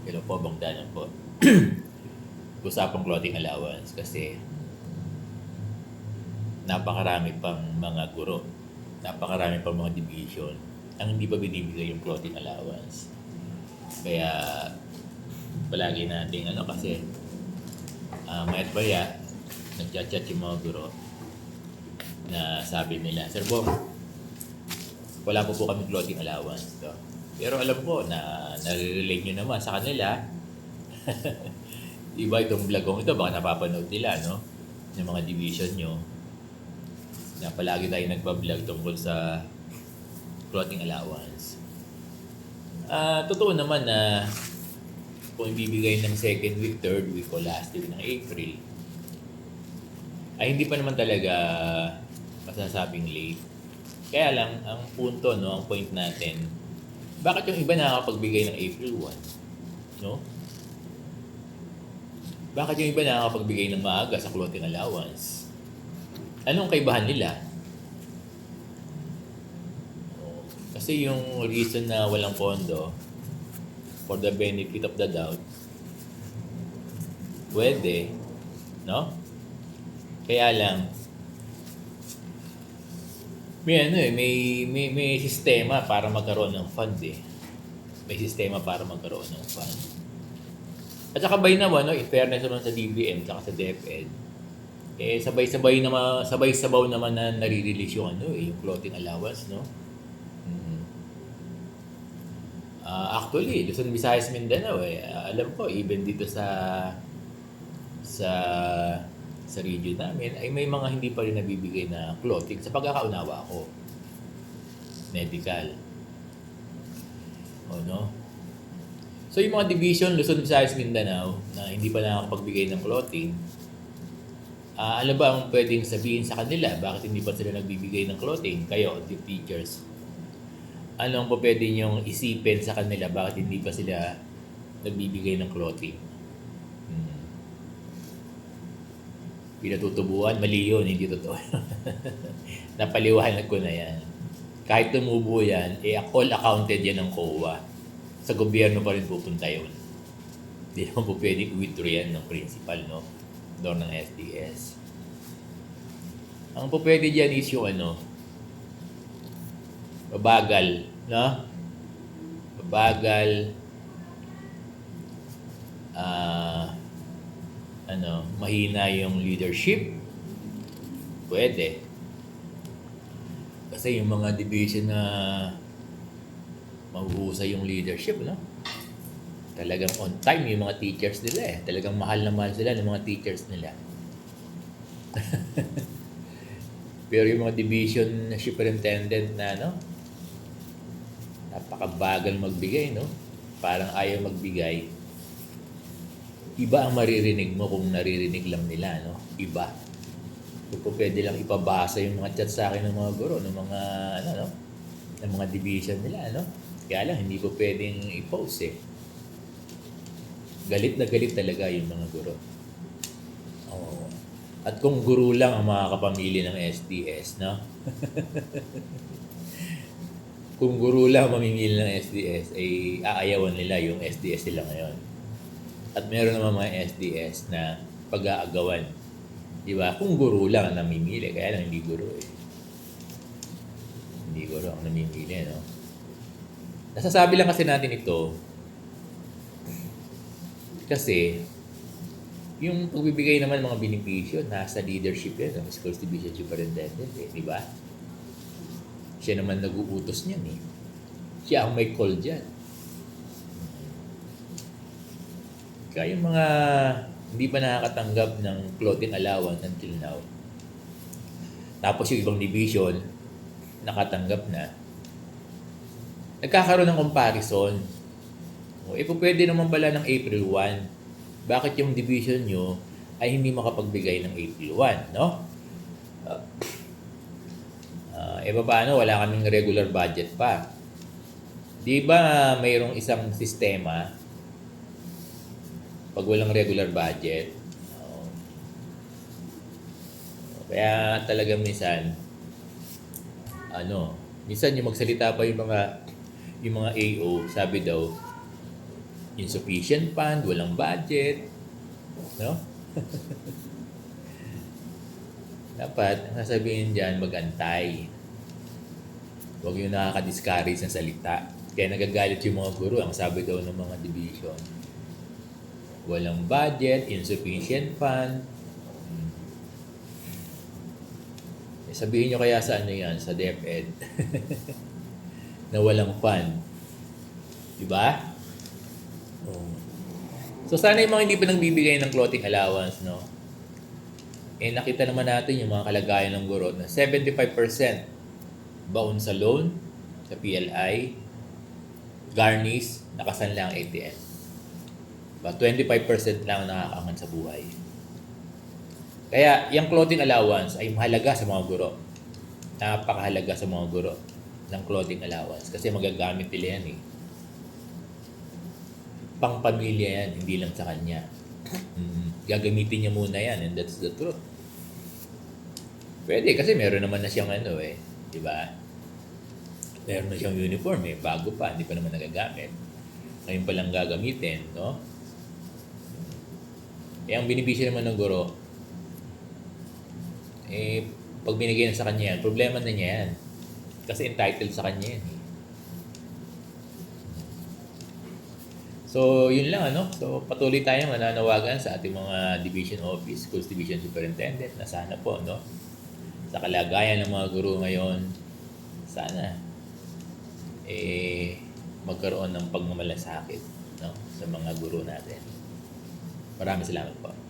Hello po, Bogdanan po. Usapang clothing allowance kasi napakarami pang mga guro, napakarami pang mga division ang hindi pa binibigay yung clothing allowance. Kaya palagi nating kasi mayat baya nagchat-chat yung mga guro na sabi nila, Sir Bong, wala po kami clothing allowance. So, pero alam ko na nare-relate nyo naman sa kanila. Iba itong vlogong ito, baka napapanood nila, no? Yung mga division nyo na palagi tayo nagpa-vlog tungkol sa clothing allowance. Totoo naman na kung ibibigay ng second week, third week, o last week ng April, ay hindi pa naman talaga masasabing late. Kaya lang, ang punto, no, ang point natin, bakit yung iba nakakapagbigay ng April 1? No? Bakit yung iba nakakapagbigay ng maaga sa clothing allowance? Anong kaibahan nila? Kasi yung reason na walang pondo, for the benefit of the doubt, pwede, no? Kaya lang, may sistema para magkaroon ng fund eh. May sistema para magkaroon ng fund. At saka by naman, in fairness naman sa DBM at sa DepEd, sabay-sabaw naman na nare-release yung yung clothing allowance, no? Actually, Luzon, Visayas, Mindanao alam ko even dito sa region namin ay may mga hindi pa rin nabibigay na clothing sa pagkakaunawa ko. Medical. No? So yung mga division Luzon, Visayas, Mindanao na hindi pa nakakapagbigay ng clothing, ano ba ang pwedeng sabihin sa kanila? Bakit hindi pa sila nagbibigay ng clothing? Kayo, the teachers. Ano ang pwede niyong isipin sa kanila? Bakit hindi pa sila nagbibigay ng clothing? Pinatutubuan, mali yun, hindi totoo. Napaliwanag ko na yan. Kahit tumubo yan, all accounted yan ng COA. Sa gobyerno pa rin pupunta yun. Hindi naman po pwedeng withdraw yan ng principal, no? Doon ng SDS. Ang po pwede dyan is yung mabagal, no? Mabagal, mahina yung leadership. Pwede. Kasi yung mga division na mahuhusay yung leadership, no? Talagang on time yung mga teachers nila Talagang mahal na mahal sila ng mga teachers nila. Pero yung mga division na superintendent na, napakabagal magbigay, no? Parang ayaw magbigay. Iba ang maririnig mo kung naririnig lang nila, no? Iba. Kung pwede lang ipabasa yung mga chat sa akin ng mga guro, ng mga, ng mga division nila, no? Kaya lang, hindi ko pwedeng i-post Galit na galit talaga yung mga guro. At kung guro lang ang mga kapamilya ng SDS, no? Kung guro lang mamimili ng SDS, ay aayawan nila yung SDS nila ngayon. At meron naman mga SDS na pag-aagawan. Di ba? Kung guro lang ang namimili, kaya lang hindi guro Hindi guro ang namimili, no? Nasasabi lang kasi natin ito kasi yung pagbibigay naman ng mga benepisyo nasa leadership yan ng Schools Division Superintendent, di ba? Siya naman nag-uutos niyan Siya ang may call dyan. Kaya yung mga hindi pa nakakatanggap ng clothing allowance until now, tapos yung ibang division nakatanggap na, nagkakaroon ng comparison. Pwede naman pala ng April 1. Bakit yung division nyo ay hindi makapagbigay ng April 1, no? Paano? Wala kaming regular budget pa. Di ba mayroong isang sistema pag walang regular budget? Kaya talagang minsan yung magsalita pa yung mga AO, sabi daw, insufficient fund, walang budget, no? Dapat, ang sasabihin dyan, magantay. Huwag yung nakaka-discourage na salita. Kaya nagagalit yung mga guro, ang sabi daw ng mga division. Walang budget, insufficient fund. Sabihin nyo kaya sa ano yan, sa DepEd, na walang fund. Diba? Oh. So sana yung mga hindi pa nang bibigay ng clothing allowance, no? Eh nakita naman natin yung mga kalagayan ng guro na 75% baon sa loan, sa PLI, garnish, nakasanla ang ATM. But 25% lang nakakaangat sa buhay. Kaya, yung clothing allowance ay mahalaga sa mga guro. Napakahalaga sa mga guro ng clothing allowance kasi magagamit nila yan eh. Pang-pamilya yan, hindi lang sa kanya. Gagamitin niya muna yan and that's the truth. Pwede kasi meron naman na siyang ano eh, di ba? Meron na siyang uniform eh, bago pa, hindi pa naman nagagamit. Ngayon pa lang gagamitin, no? Eh, ang binibisyo naman ng guro, eh, pag binigay na sa kanya yan, problema na niya yan. Kasi entitled sa kanya yan. So, yun lang ano. So, patuloy tayong mananawagan sa ating mga division office, schools division superintendent na sana po, no? Sa kalagayan ng mga guro ngayon, sana magkaroon ng pagmamalasakit, no? Sa mga guro natin. Maraming salamat po.